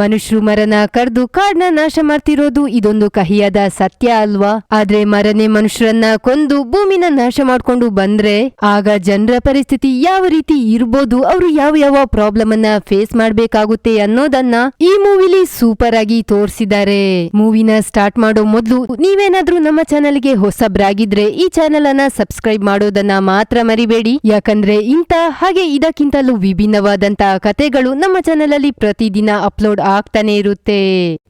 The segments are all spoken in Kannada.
ಮನುಷ್ಯರು ಮರನ ಕಡ್ದು ಕಾಡ್ನ ನಾಶ ಮಾಡ್ತಿರೋದು ಇದೊಂದು ಕಹಿಯಾದ ಸತ್ಯ ಅಲ್ವಾ? ಆದ್ರೆ ಮರನೇ ಮನುಷ್ಯರನ್ನ ಕೊಂದು ಭೂಮಿನ ನಾಶ ಮಾಡ್ಕೊಂಡು ಬಂದ್ರೆ ಆಗ ಜನರ ಪರಿಸ್ಥಿತಿ ಯಾವ ರೀತಿ ಇರ್ಬೋದು, ಅವರು ಯಾವ ಯಾವ ಪ್ರಾಬ್ಲಮ್ ಅನ್ನ ಫೇಸ್ ಮಾಡ್ಬೇಕಾಗುತ್ತೆ ಅನ್ನೋದನ್ನ ಈ ಮೂವಿಲಿ ಸೂಪರ್ ಆಗಿ ತೋರಿಸಿದ್ದಾರೆ. ಮೂವಿನ ಸ್ಟಾರ್ಟ್ ಮಾಡೋ ಮೊದ್ಲು ನೀವೇನಾದ್ರೂ ನಮ್ಮ ಚಾನೆಲ್ಗೆ ಹೊಸಬ್ರಾಗಿದ್ರೆ ಈ ಚಾನೆಲ್ ಅನ್ನ ಸಬ್ಸ್ಕ್ರೈಬ್ ಮಾಡೋದನ್ನ ಮಾತ್ರ ಮರಿಬೇಡಿ. ಯಾಕಂದ್ರೆ ಇಂತ ಹಾಗೆ ಇದಕ್ಕಿಂತಲೂ ವಿಭಿನ್ನವಾದಂತಹ ಕತೆಗಳು ನಮ್ಮ ಚಾನೆಲ್ ಅಲ್ಲಿ ಪ್ರತಿದಿನ ಅಪ್ಲೋಡ್ ಆಗ್ತಾನೆ ಇರುತ್ತೆ.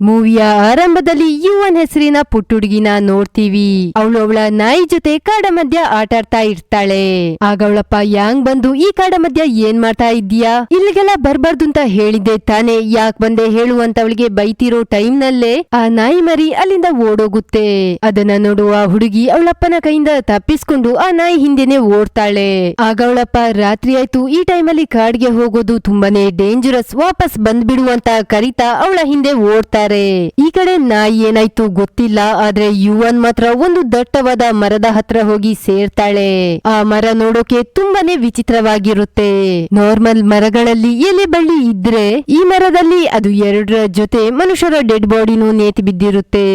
ಮೂವಿಯ ಆರಂಭದಲ್ಲಿ ಯುವನ್ ಹೆಸರಿನ ಪುಟ್ಟುಡುಗಿನ ನೋಡ್ತೀವಿ. ಅವಳು ಅವಳ ನಾಯಿ ಜೊತೆ ಕಾಡ ಮಧ್ಯ ಆಟಾಡ್ತಾ ಇರ್ತಾಳೆ. ಆಗ ಅವಳಪ್ಪ ಯಾಂಗ್ ಬಂದು, ಈ ಕಾಡ ಮಧ್ಯ ಏನ್ ಮಾಡ್ತಾ ಇದ್ದೀಯಾ, ಇಲ್ಲಿಗೆಲ್ಲ ಬರ್ಬಾರ್ದು ಅಂತ ಹೇಳಿದ್ದೆ ತಾನೆ, ಯಾಕ್ ಬಂದೆ ಹೇಳು ಅಂತ ಅವಳಿಗೆ ಬೈತಿರೋ ಟೈಮ್ ನಲ್ಲೇ ಆ ನಾಯಿ ಮರಿ ಅಲ್ಲಿಂದ ಓಡೋಗುತ್ತೆ. ಅದನ್ನ ನೋಡುವ ಹುಡುಗಿ ಅವಳಪ್ಪನ ಕೈಯಿಂದ ತಪ್ಪಿಸ್ಕೊಂಡು ಆ ನಾಯಿ ಹಿಂದೆನೆ ಓಡ್ತಾಳೆ. ಆಗ ಅವಳಪ್ಪ ರಾತ್ರಿ ಆಯ್ತು, ಈ ಟೈಮಲ್ಲಿ ಕಾಡ್ಗೆ ಹೋಗೋದು ತುಂಬಾನೇ ಡೇಂಜರಸ್, ವಾಪಸ್ ಬಂದ್ಬಿಡು ಅಂತ ಕರಿತಾ ಅವಳ ಹಿಂದೆ ಓಡ್ತಾರೆ. ಈ ಕಡೆ ನಾಯಿ ಏನಾಯ್ತು ಗೊತ್ತಿಲ್ಲ, ಆದ್ರೆ ಯುವನ್ ಮಾತ್ರ ಒಂದು ದಟ್ಟವಾದ ಮರದ ಹತ್ರ ಹೋಗಿ ಸೇರ್ತಾಳೆ. ಆ ಮರ ನೋಡೋಕೆ ತುಂಬಾನೇ ವಿಚಿತ್ರವಾಗಿರುತ್ತೆ. ನಾರ್ಮಲ್ ಮರಗಳಲ್ಲಿ ಎಲೆ ಬಳ್ಳಿ ಇದ್ರೆ ಈ ಮರದಲ್ಲಿ ಅದು ಎರಡರ ಜೊತೆ ಮನುಷ್ಯರ ಡೆಡ್ ಬಾಡಿನೂ ನೇತಿ ಬಿದ್ದಿರುತ್ತೆ.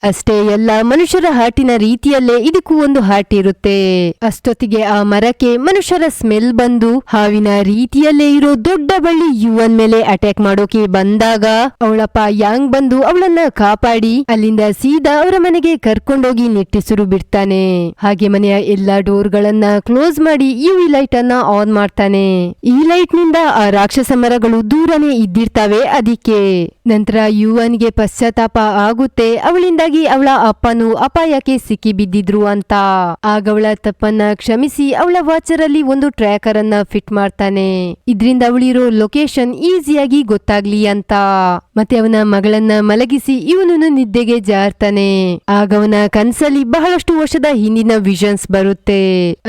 ಅಷ್ಟೇ ಎಲ್ಲ ಮನುಷ್ಯರ ಹಾರ್ಟಿನ ರೀತಿಯಲ್ಲೇ ಇದಕ್ಕೂ ಒಂದು ಹಾರ್ಟ್ ಇರುತ್ತೆ. ಅಷ್ಟೊತ್ತಿಗೆ ಆ ಮರಕ್ಕೆ ಮನುಷ್ಯರ ಸ್ಮೆಲ್ ಬಂದು ಹಾವಿನ ರೀತಿಯಲ್ಲೇ ಇರೋ ದೊಡ್ಡ ಬಳ್ಳಿ ಯುವನ್ ಮೇಲೆ ಅಟ್ಯಾಕ್ ಮಾಡೋಕೆ ಬಂದಾಗ ಅವಳಪ್ಪ ಯಾಂಗ್ ಬಂದು ಅವಳನ್ನ ಕಾಪಾಡಿ ಅಲ್ಲಿಂದ ಸೀದಾ ಅವರ ಮನೆಗೆ ಕರ್ಕೊಂಡೋಗಿ ನಿಟ್ಟಿಸಿರು ಬಿಡ್ತಾನೆ. ಹಾಗೆ ಮನೆಯ ಎಲ್ಲಾ ಡೋರ್ ಗಳನ್ನ ಕ್ಲೋಸ್ ಮಾಡಿ ಯುವಿ ಲೈಟ್ ಅನ್ನ ಆನ್ ಮಾಡ್ತಾನೆ. ಈ ಲೈಟ್ ನಿಂದ ಆ ರಾಕ್ಷಸ ಮರಗಳು ದೂರನೇ ಇದ್ದಿರ್ತಾವೆ. ಅದಕ್ಕೆ ನಂತರ ಯುವನ್ಗೆ ಪಶ್ಚಾತ್ತಾಪ ಆಗುತ್ತೆ, ಅವಳಿಂದಾಗಿ ಅವಳ ಅಪ್ಪನು ಅಪಾಯಕ್ಕೆ ಸಿಕ್ಕಿ ಬಿದ್ದಿದ್ರು ಅಂತ. ಆಗ ಅವಳ ತಪ್ಪನ್ನ ಕ್ಷಮಿಸಿ ಅವಳ ವಾಚರ್ ಅಲ್ಲಿ ಒಂದು ಟ್ರ್ಯಾಕರ್ ಅನ್ನ ಫಿಟ್ ಮಾಡ್ತಾನೆ. ಇದ್ರಿಂದ ಅವಳಿರೋ ಲೊಕೇಶನ್ ಈಸಿಯಾಗಿ ಗೊತ್ತಾಗ್ಲಿ ಅಂತ. ಮತ್ತೆ ಅವನ ಮಗಳನ್ನ ಮಲಗಿಸಿ ಇವನು ನಿದ್ದೆಗೆ ಜಾರ್ತಾನೆ. ಆಗ ಅವನ ಕನ್ಸಲ್ಲಿ ಬಹಳಷ್ಟು ವರ್ಷದ ಹಿಂದಿನ ವಿಷನ್ಸ್ ಬರುತ್ತೆ.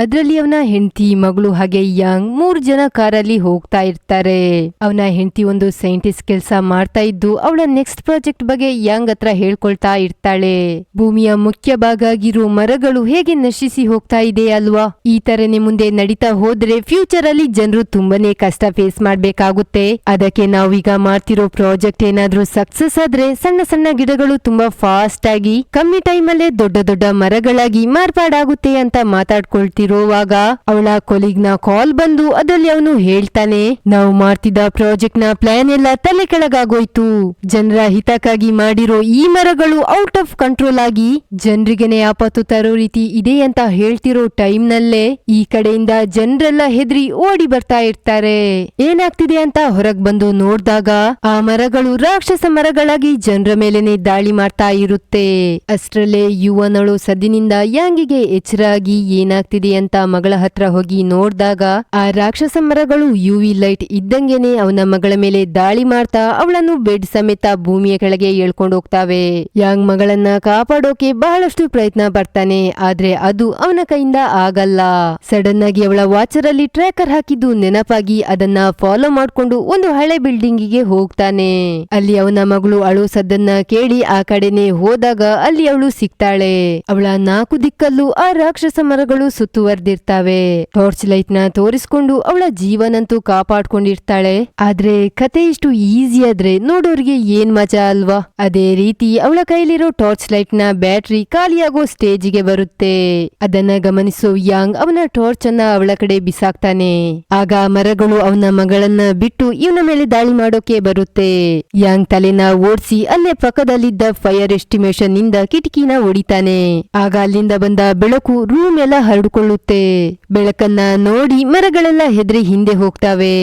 ಅದ್ರಲ್ಲಿ ಅವನ ಹೆಂಡತಿ, ಮಗಳು ಹಾಗೆ ಯಾಂಗ್ 3 ಜನ ಕಾರಲ್ಲಿ ಹೋಗ್ತಾ ಇರ್ತಾರೆ. ಅವನ ಹೆಂಡತಿ ಒಂದು ಸೈಂಟಿಸ್ಟ್ ಕೆಲಸ ಮಾಡ್ತಾ ಇದ್ದು ಅವಳ ನೆಕ್ಸ್ಟ್ ಪ್ರಾಜೆಕ್ಟ್ ಬಗ್ಗೆ ಯಾಂಗ್ ಹತ್ರ ಹೇಳ್ಕೊಳ್ತಾ ಇರ್ತಾಳೆ. ಭೂಮಿಯ ಮುಖ್ಯ ಭಾಗ ಆಗಿರೋ ಮರಗಳು ಹೇಗೆ ನಶಿಸಿ ಹೋಗ್ತಾ ಇದೆ ಅಲ್ವಾ, ಈ ತರನೇ ಮುಂದೆ ನಡೀತಾ ಹೋದ್ರೆ ಫ್ಯೂಚರ್ ಅಲ್ಲಿ ಜನರು ತುಂಬಾನೇ ಕಷ್ಟ ಫೇಸ್ ಮಾಡ್ಬೇಕಾಗುತ್ತೆ. ಅದಕ್ಕೆ ನಾವೀಗ ಮಾಡ್ತಿರೋ ಪ್ರಾಜೆಕ್ಟ್ ಏನಾದ್ರೂ ಸಕ್ಸಸ್ ಆದ್ರೆ ಸಣ್ಣ ಸಣ್ಣ ಗಿಡಗಳು ತುಂಬಾ ಫಾಸ್ಟ್ ಆಗಿ ಕಮ್ಮಿ ಟೈಮ್ ಅಲ್ಲೇ ದೊಡ್ಡ ದೊಡ್ಡ ಮರಗಳಾಗಿ ಮಾರ್ಪಾಡಾಗುತ್ತೆ ಅಂತ ಮಾತಾಡ್ಕೊಳ್ತಿರೋವಾಗ ಅವಳ ಕೊಲೀಗ್ ನ ಕಾಲ್ ಬಂದು ಅದರಲ್ಲಿ ಅವನು ಹೇಳ್ತಾನೆ, ನಾವು ಮಾಡ್ತಿದ್ದ ಪ್ರಾಜೆಕ್ಟ್ ನ ಪ್ಲಾನ್ ಎಲ್ಲ ತಲೆ ಕೆಳಗಾಗೋಯ್ತು. ಜನರ ಹಿತಕ್ಕಾಗಿ ಮಾಡಿರೋ ಈ ಮರಗಳು ಔಟ್ ಆಫ್ ಕಂಟ್ರೋಲ್ ಆಗಿ ಜನರಿಗೆನೆ ಆಪತ್ತು ತರೋ ರೀತಿ ಇದೆ ಅಂತ ಹೇಳ್ತಿರೋ ಟೈಮ್ ನಲ್ಲೇ ಈ ಕಡೆಯಿಂದ ಜನರೆಲ್ಲ ಹೆದ್ರಿ ಓಡಿ ಬರ್ತಾ ಇರ್ತಾರೆ. ಏನಾಗ್ತಿದೆ ಅಂತ ಹೊರಗ್ ಬಂದು ನೋಡ್ದಾಗ ಆ ಮರಗಳು ರಾಕ್ಷಸ ಮರಗಳಾಗಿ ಜನರ ಮೇಲೆನೆ ದಾಳಿ ಮಾಡ್ತಾ ಇರುತ್ತೆ. ಅಷ್ಟರಲ್ಲೇ ಯುವನಳು ಸದ್ದಿನಿಂದ ಯಾಂಗಿಗೆ ಎಚ್ಚರಾಗಿ ಏನಾಗ್ತಿದೆ ಅಂತ ಮಗಳ ಹತ್ರ ಹೋಗಿ ನೋಡ್ದಾಗ ಆ ರಾಕ್ಷಸ ಮರಗಳು ಯುವಿ ಲೈಟ್ ಇದ್ದಂಗೆನೆ ಅವನ ಮಗಳ ಮೇಲೆ ದಾಳಿ ಮಾಡ್ತಾ ಅವಳನ್ನು ಬೆಡ್ ಸಮೇತ ಭೂಮಿಯ ಕೆಳಗೆ ಎಳ್ಕೊಂಡು ಹೋಗ್ತಾವೆ. ಯಾಂಗ್ ಮಗಳನ್ನ ಕಾಪಾಡೋಕೆ ಬಹಳಷ್ಟು ಪ್ರಯತ್ನ ಪಡ್ತಾನೆ, ಆದ್ರೆ ಅದು ಅವನ ಕೈಯಿಂದ ಆಗಲ್ಲ. ಸಡನ್ ಆಗಿ ಅವಳ ವಾಚರ್ ಅಲ್ಲಿ ಟ್ರ್ಯಾಕರ್ ಹಾಕಿದ್ದು ನೆನಪಾಗಿ ಅದನ್ನ ಫಾಲೋ ಮಾಡ್ಕೊಂಡು ಒಂದು ಹಳೆ ಬಿಲ್ಡಿಂಗ್ ಗೆ ಹೋಗ್ತಾನೆ. ಅಲ್ಲಿ ಅವನ ಮಗಳು ಅಳು ಸದ್ದನ್ನ ಕೇಳಿ ಆ ಕಡೆನೆ ಹೋದಾಗ ಅಲ್ಲಿ ಅವಳು ಸಿಗ್ತಾಳೆ. ಅವಳ 4 ದಿಕ್ಕಲ್ಲೂ ಆ ರಾಕ್ಷಸ ಮರಗಳು ಸುತ್ತುವರ್ದಿರ್ತಾವೆ. ಟಾರ್ಚ್ ಲೈಟ್ ನ ತೋರಿಸ್ಕೊಂಡು ಅವಳ ಜೀವನಂತೂ ಕಾಪಾಡ್ಕೊಂಡಿರ್ತಾಳೆ. ಆದ್ರೆ ಕತೆ ಇಷ್ಟು ಈಸಿ ಆದ್ರೆ ನೋಡೋರಿಗೆ ಏನ್ ಮಜಾ ಅಲ್ವಾ? ಅದೇ ರೀತಿ ಅವಳ ಕೈಲಿರೋ ಟಾರ್ಚ್ ಲೈಟ್ ನ ಬ್ಯಾಟ್ರಿ ಖಾಲಿಯಾಗೋ ಸ್ಟೇಜ್ ಗೆ ಬರುತ್ತೆ. ಅದನ್ನ ಗಮನಿಸೋ ಯಾಂಗ್ ಅವನ ಟಾರ್ಚ್ ಅನ್ನ ಅವಳ ಕಡೆ ಬಿಸಾಕ್ತಾನೆ. ಆಗ ಮರಗಳು ಅವನ ಮಗಳನ್ನ ಬಿಟ್ಟು ಇವನ ಮೇಲೆ ದಾಳಿ ಮಾಡೋಕೆ ಬರುತ್ತೆ. ಯಾಂಗ್ ತಲೆನ ಓಡಿಸಿ ಅಲ್ಲೇ ಪಕ್ಕದಲ್ಲಿದ್ದ ಫೈರ್ ಎಸ್ಟಿಮೇಷನ್ ನಿಂದ ಕಿಟಕಿನ ಹೊಡಿತಾನೆ. ಆಗ ಅಲ್ಲಿಂದ ಬಂದ ಬೆಳಕು ರೂಮ್ ಎಲ್ಲ ಹರಡಿಕೊಳ್ಳುತ್ತೆ. ಬೆಳಕನ್ನ ನೋಡಿ ಮರಗಳೆಲ್ಲ ಹೆದರಿ ಹಿಂದೆ ಹೋಗ್ತಾವೆ.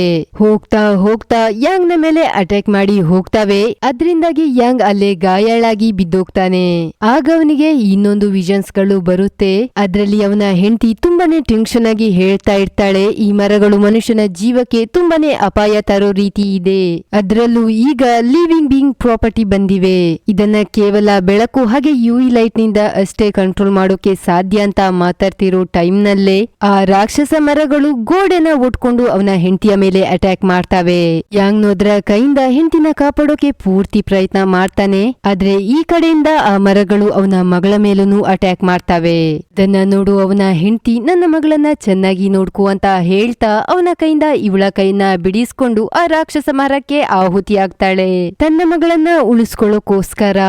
ಹೋಗ್ತಾ ಹೋಗ್ತಾ ಯಾಂಗ್ ನ ಮೇಲೆ ಅಟ್ಯಾಕ್ ಮಾಡಿ ಹೋಗ್ತಾವೆ. ಅದರಿಂದಾಗಿ ಯಾಂಗ್ ಅಲ್ಲೇ ಗಾಯಾಳಾಗಿ ಬಿದ್ದೋಗ್ತಾನೆ. ಆಗ ಅವನಿಗೆ ಇನ್ನೊಂದು ವಿಷನ್ಸ್ ಗಳು ಬರುತ್ತೆ. ಅದ್ರಲ್ಲಿ ಅವನ ಹೆಂಡತಿ ತುಂಬಾನೇ ಟೆನ್ಷನ್ ಆಗಿ ಹೇಳ್ತಾ ಇರ್ತಾಳೆ, ಈ ಮರಗಳು ಮನುಷ್ಯನ ಜೀವಕ್ಕೆ ತುಂಬಾನೇ ಅಪಾಯ ತರೋ ರೀತಿ ಇದೆ. ಅದ್ರಲ್ಲೂ ಈಗ ಲಿವಿಂಗ್ ಬೀಯಿಂಗ್ ಪ್ರಾಪರ್ಟಿ ಬಂದಿವೆ. ಇದನ್ನ ಕೇವಲ ಬೆಳಕು ಹಾಗೆ ಯುವಿ ಲೈಟ್ ನಿಂದ ಅಷ್ಟೇ ಕಂಟ್ರೋಲ್ ಮಾಡೋಕೆ ಸಾಧ್ಯ ಅಂತ ಮಾತಾಡ್ತಿರೋ ಟೈಮ್ ನಲ್ಲೇ ಆ ರಾಕ್ಷಸ ಮರಗಳು ಗೋಡೆನ ಒಟ್ಕೊಂಡು ಅವನ ಹೆಂಡತಿಯ ಮೇಲೆ ಅಟ್ಯಾಕ್ ಮಾಡ್ತಾವೆ. ಯಾಂಗ್ ನೋದ್ರ ಕೈಯಿಂದ ಹೆಂಡತಿನ ಕಾಪಾಡೋಕೆ ಪೂರ್ತಿ ಪ್ರಯತ್ನ ಮಾಡ್ತಾನೆ. ಆದ್ರೆ ಈ ಕಡೆಯಿಂದ ಆ ಮರಗಳು ಅವನ ಮಗಳ ಮೇಲೂ ಅಟ್ಯಾಕ್ ಮಾಡ್ತಾವೆ. ಇದನ್ನ ನೋಡು ಅವನ ಹೆಂಡತಿ ನನ್ನ ಮಗಳನ್ನ ಚೆನ್ನಾಗಿ ನೋಡ್ಕೋ ಅಂತ ಹೇಳ್ತಾ ಅವನ ಕೈಯಿಂದ ಇವಳ ಕೈನ ಬಿಡಿಸ್ಕೊಂಡು ಆ ರಾಕ್ಷಸ ಮರಕ್ಕೆ ಆಹುತಿ ಆಗ್ತಾಳೆ. ಮಾಡ್ತಾಳೆ ತನ್ನ ಮಗಳನ್ನ ಉಳಿಸ್ಕೊಳ್ಳೋಕೋಸ್ಕರ.